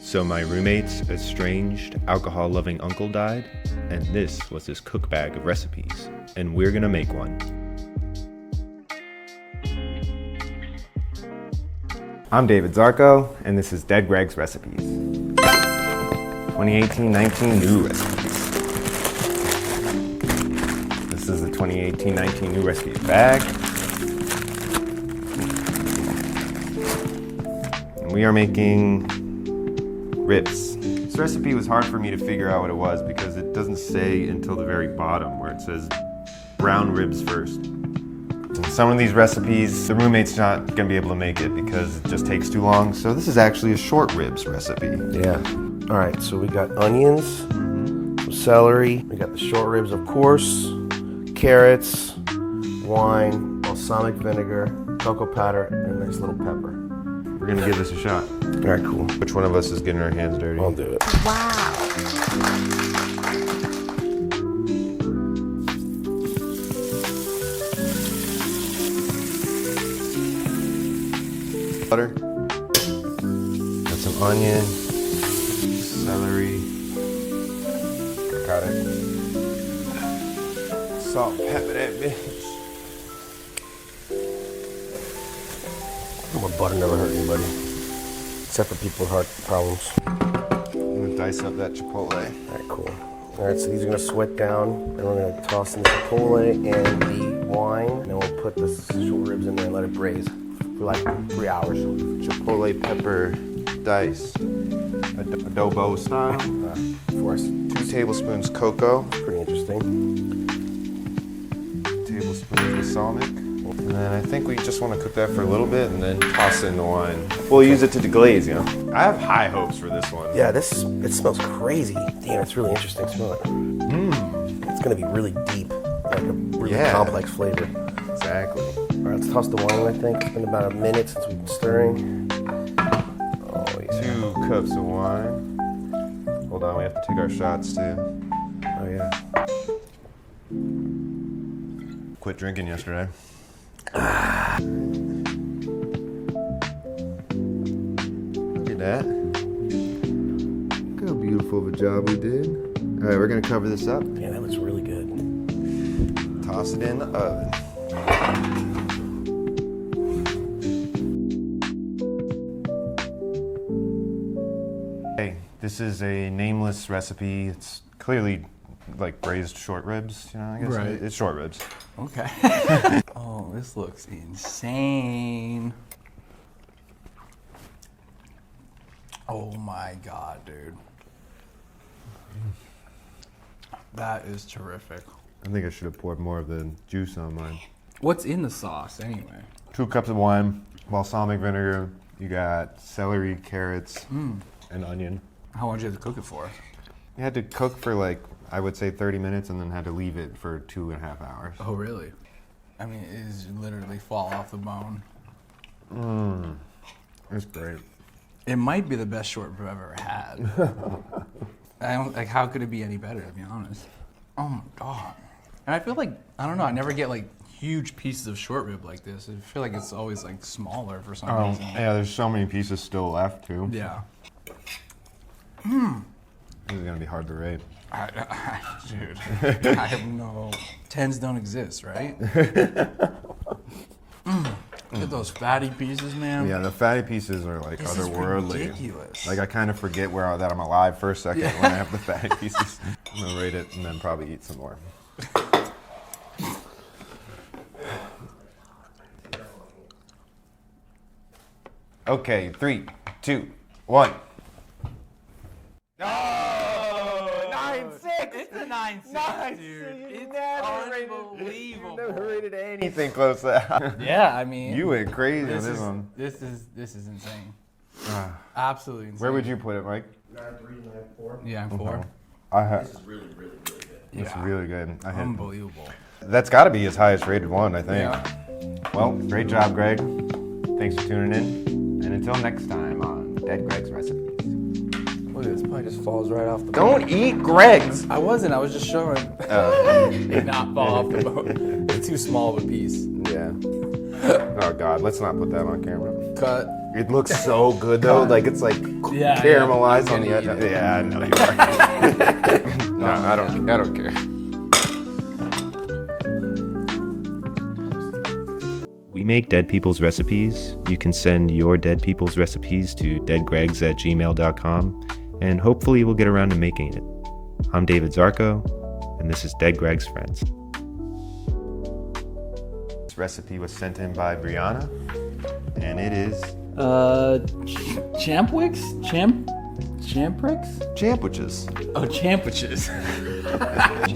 So my roommate's estranged, alcohol-loving uncle died, and this was his cook bag of recipes, and we're gonna make one. I'm David Zarko, and this is Dead Greg's Recipes. 2018-19 new recipes. This is the 2018-19 new recipes bag. And we are making ribs. This recipe was hard for me to figure out what it was because it doesn't say until the very bottom where it says brown ribs first. And some of these recipes, the roommate's not gonna be able to make it because it just takes too long. So this is actually a short ribs recipe. Yeah. All right, so we got onions, some celery, we got the short ribs, of course, carrots, wine, balsamic vinegar, cocoa powder, and a nice little pepper. We're gonna give this a shot. All right, cool. Which one of us is getting our hands dirty? I'll do it. Wow. Butter. Got some onion. Celery. Got it. Salt and pepper that bitch. Well, butter never hurt anybody. Except for people with heart problems. I'm gonna dice up that chipotle. All right, cool. All right, so these are gonna sweat down, and we're gonna toss in the chipotle and the wine, and then we'll put the short ribs in there and let it braise for like 3 hours. Chipotle pepper dice. Adobo style. Of course. 2 tablespoons cocoa. Pretty interesting. Tablespoons balsamic. And then I think we just want to cook that for a little bit and then toss in the wine. We'll use it to deglaze, you know. I have high hopes for this one. Yeah, it smells crazy. Damn, it's really interesting. Smell it. It's gonna be really deep, like a really complex flavor. Exactly. All right, let's toss the wine in, I think. It's been about a minute since we've been stirring. Oh, yeah. 2 cups of wine. Hold on, we have to take our shots too. Oh, yeah. Quit drinking yesterday. Look at that. Look how beautiful of a job we did. All right, we're gonna cover this up. Yeah, that looks really good. Toss it in the oven. Hey, this is a nameless recipe. It's clearly like braised short ribs, you know, I guess. Right. It's short ribs. Okay. Oh, this looks insane. Oh my God, dude. That is terrific. I think I should have poured more of the juice on mine. What's in the sauce anyway? 2 cups of wine, balsamic vinegar. You got celery, carrots, and onion. How long did you have to cook it for? You had to cook for like, I would say 30 minutes and then had to leave it for 2.5 hours. Oh, really? I mean, it is literally fall off the bone. It's great. It might be the best short rib I've ever had. I don't, like, how could it be any better, to be honest? Oh my God. And I feel like, I don't know, I never get like huge pieces of short rib like this. I feel like it's always like smaller for some reason. Yeah, there's so many pieces still left too. Yeah. This is gonna be hard to rate. Dude, I have no... 10s don't exist, right? Look at those fatty pieces, man. Yeah, the fatty pieces are like This is otherworldly. ridiculous. Like I kind of forget that I'm alive for a second when I have the fatty pieces. I'm gonna rate it and then probably eat some more. Okay, 3, 2, 1. No! 9.6! It's a 9.6, dude. It's unbelievable. You never rated anything close to that. Yeah, I mean... You went crazy on this one. This is insane. Absolutely insane. Where would you put it, Mike? 9.3, 9.4. Yeah, I'm 4. This is really, really, really good. It's Yeah. really good. Unbelievable. That's got to be his highest rated one, I think. Yeah. Well, great job, Greg. Thanks for tuning in. And until next time on Dead Greg's Recipes. Look at this, probably just falls right off the Don't eat Greg's! I was just showing. Did not fall off the boat. It's too small of a piece. Yeah. Oh God, let's not put that on camera. Cut. It looks so good though, like it's like Yeah, caramelized yeah, on the I'm edge. gonna eat it. Yeah, I know you are. No, I don't care. We make Dead People's recipes. You can send your Dead People's recipes to deadgregs@gmail.com, and hopefully we'll get around to making it. I'm David Zarko, and this is Dead Greg's Friends. This recipe was sent in by Brianna, and it is Champwiches? Champwiches? Champwiches. Oh, Champwiches.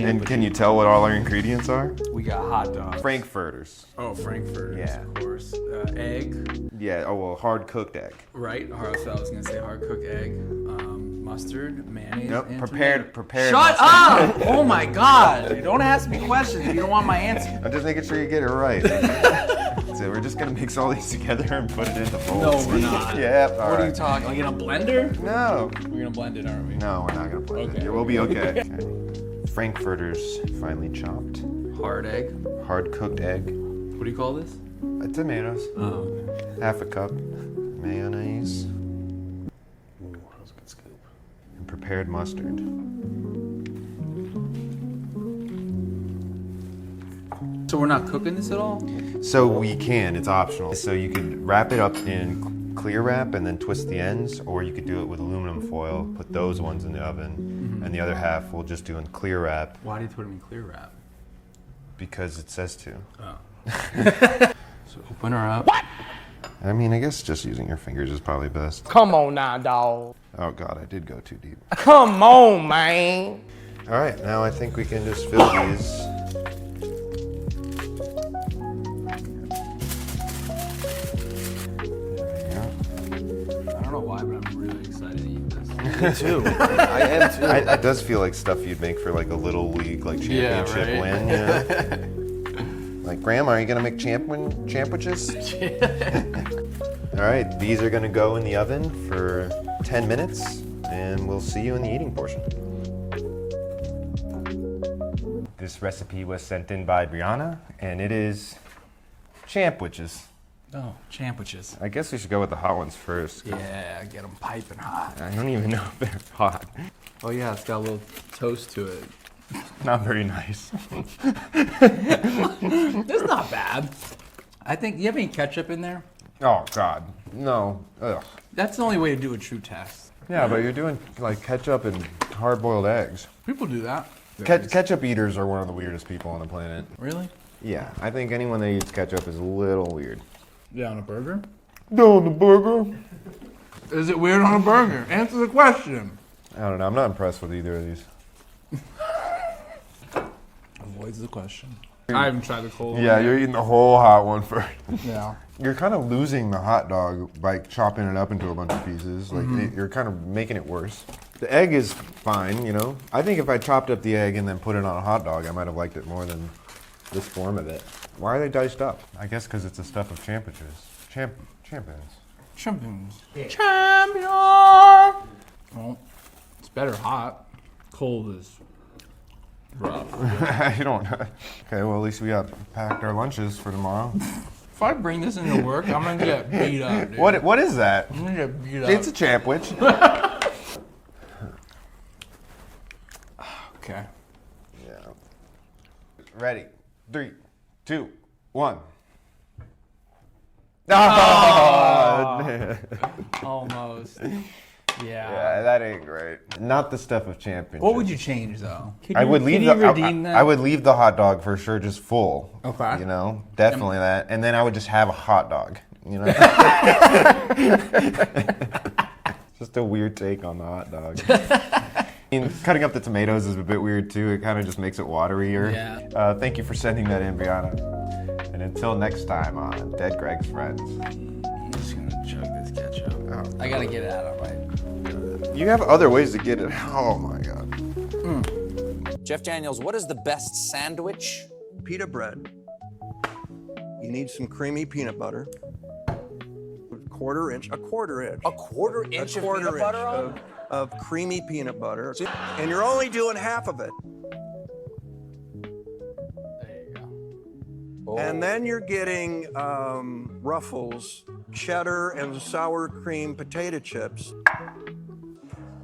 And can you tell what all our ingredients are? We got hot dogs. Frankfurters. Oh, Frankfurters, Yeah. of course. Egg, Yeah, oh well, hard cooked egg. right? So I was gonna say hard cooked egg, mustard, mayonnaise. Nope, and prepared. Shut up! Oh my God! You don't ask me questions if you don't want my answer. I'm just making sure you get it right. So we're just gonna mix all these together and put it in the bowl. No, we're not. Yep. What are you talking? Like in a blender? No. We're gonna blend it, aren't we? No, we're not gonna blend Okay. it. We'll be okay. Frankfurters finely chopped. Hard egg. Hard cooked egg. What do you call this? Tomatoes. Oh. Half a cup. Mayonnaise. Ooh, that was a good scoop. And prepared mustard. So we're not cooking this at all? So we can, it's optional. So you could wrap it up in clear wrap and then twist the ends, or you could do it with aluminum foil, put those ones in the oven, and the other half we'll just do in clear wrap Why do you put them in clear wrap? because it says to. Oh. So open her up. What? I mean, I guess just using your fingers is probably best. Come on now, dog. Oh God, I did go too deep. Come on, man. All right, now I think we can just fill these. I don't know why, but I'm really excited to eat this. Me too. I am too. It does feel like stuff you'd make for like a little league, like championship right? win. You know? Like, Grandma, are you gonna make champwiches? All right, these are gonna go in the oven for 10 minutes, and we'll see you in the eating portion. This recipe was sent in by Brianna, and it is champwiches. Oh, Champwiches. I guess we should go with the hot ones first. Yeah, get them piping hot. I don't even know if they're hot. Oh yeah, it's got a little toast to it. Not very nice. It's not bad. I think, you have any ketchup in there? Oh God, no. Ugh. That's the only way to do a true test. Yeah, but you're doing like ketchup and hard-boiled eggs. People do that. Ketchup eaters are one of the weirdest people on the planet. Really? Yeah, I think anyone that eats ketchup is a little weird. Yeah, on a burger? No, on the burger. Is it weird on a burger? Answer the question. I don't know. I'm not impressed with either of these. Avoids the question. I haven't tried the cold one Yeah, yet. you're eating the whole hot one first. Yeah. You're kind of losing the hot dog by chopping it up into a bunch of pieces. Like you're kind of making it worse. The egg is fine, you know. I think if I chopped up the egg and then put it on a hot dog, I might have liked it more than this form of it. Why are they diced up? I guess because it's a stuff of champions. Champions. Champions. Champion! Well, it's better hot. Cold is rough. You don't. Okay, well at least we got packed our lunches for tomorrow. If I bring this into work, I'm gonna get beat up, dude. What is that? I'm gonna get beat up. It's a champwich. Okay. Yeah. Ready? 3, 2, 1. Oh! Almost. Yeah. Yeah, that ain't great. Not the stuff of championship. What would you change though? I would leave Can the. you redeem that? I would leave the hot dog for sure, just full. Okay. You know, definitely that, and then I would just have a hot dog. You know. Just a weird take on the hot dog. I mean, cutting up the tomatoes is a bit weird too. It kind of just makes it waterier. Yeah. Thank you for sending that in, Brianna. And until next time on Dead Greg's Friends. I'm just gonna chug this ketchup. Oh. I gotta get it out of my. You have other ways to get it. Oh my God. Jeff Daniels, what is the best sandwich? Pita bread. You need some creamy peanut butter. A quarter inch A quarter inch of peanut butter on? of creamy peanut butter. And you're only doing half of it. There you go. And then you're getting Ruffles, cheddar and sour cream potato chips.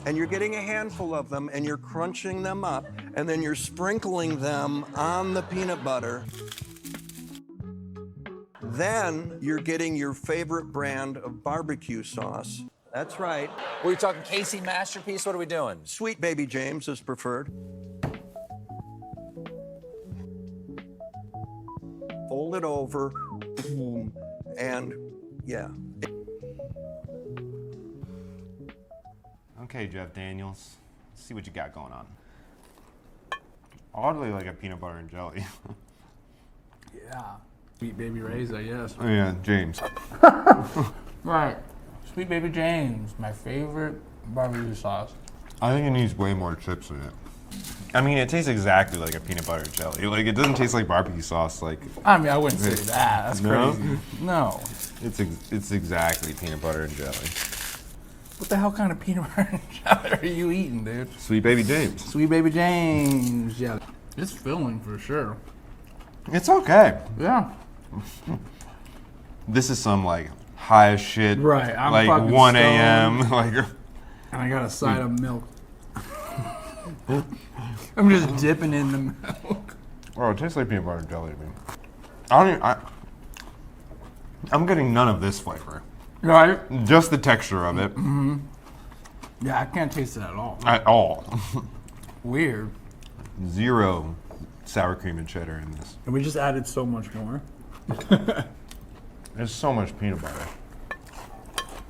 And you're getting a handful of them and you're crunching them up and then you're sprinkling them on the peanut butter. Then you're getting your favorite brand of barbecue sauce. That's right. Were you talking Casey Masterpiece? What are we doing? Sweet Baby James is preferred. Fold it over, boom, and yeah. Okay, Jeff Daniels. Let's see what you got going on. Oddly like a peanut butter and jelly. Yeah. Sweet Baby Ray's, I guess. Oh yeah, James. Right. Sweet Baby James, my favorite barbecue sauce. I think it needs way more chips in it. I mean, it tastes exactly like a peanut butter and jelly. Like, it doesn't taste like barbecue sauce. Like, I mean, I wouldn't say that. That's No? crazy. No. it's exactly peanut butter and jelly. What the hell kind of peanut butter and jelly are you eating, dude? Sweet Baby James. Sweet Baby James. Yeah. It's filling for sure. It's okay. Yeah. This is some like high as shit. Right, I'm like fucking 1 a.m. Like, And I got a side of milk. I'm just dipping in the milk. oh, it tastes like peanut butter and jelly to me. I don't even, I'm getting none of this flavor. Right? Just the texture of it. Yeah, I can't taste it at all. At all. Weird. Zero sour cream and cheddar in this. And we just added so much more. There's so much peanut butter.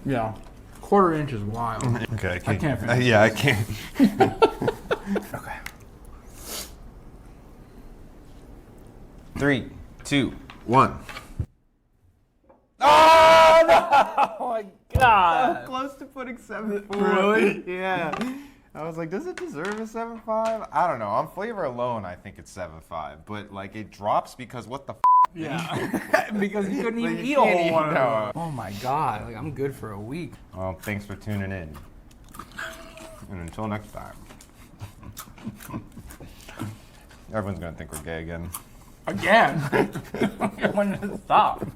Yeah. Quarter inch is wild. Okay, I can't finish yeah, I can't. Okay. 3, 2, 1. Oh my God. Close to putting 7.4. Really? Yeah. I was like, does it deserve a 7.5? I don't know. On flavor alone, I think it's 7.5. But like, it drops because what the f? Yeah. Because you couldn't even you eat a can't whole eat, one. no. Oh my God. Like, I'm good for a week. Well, thanks for tuning in. And until next time. Everyone's gonna think we're gay again. Again. When does it stop?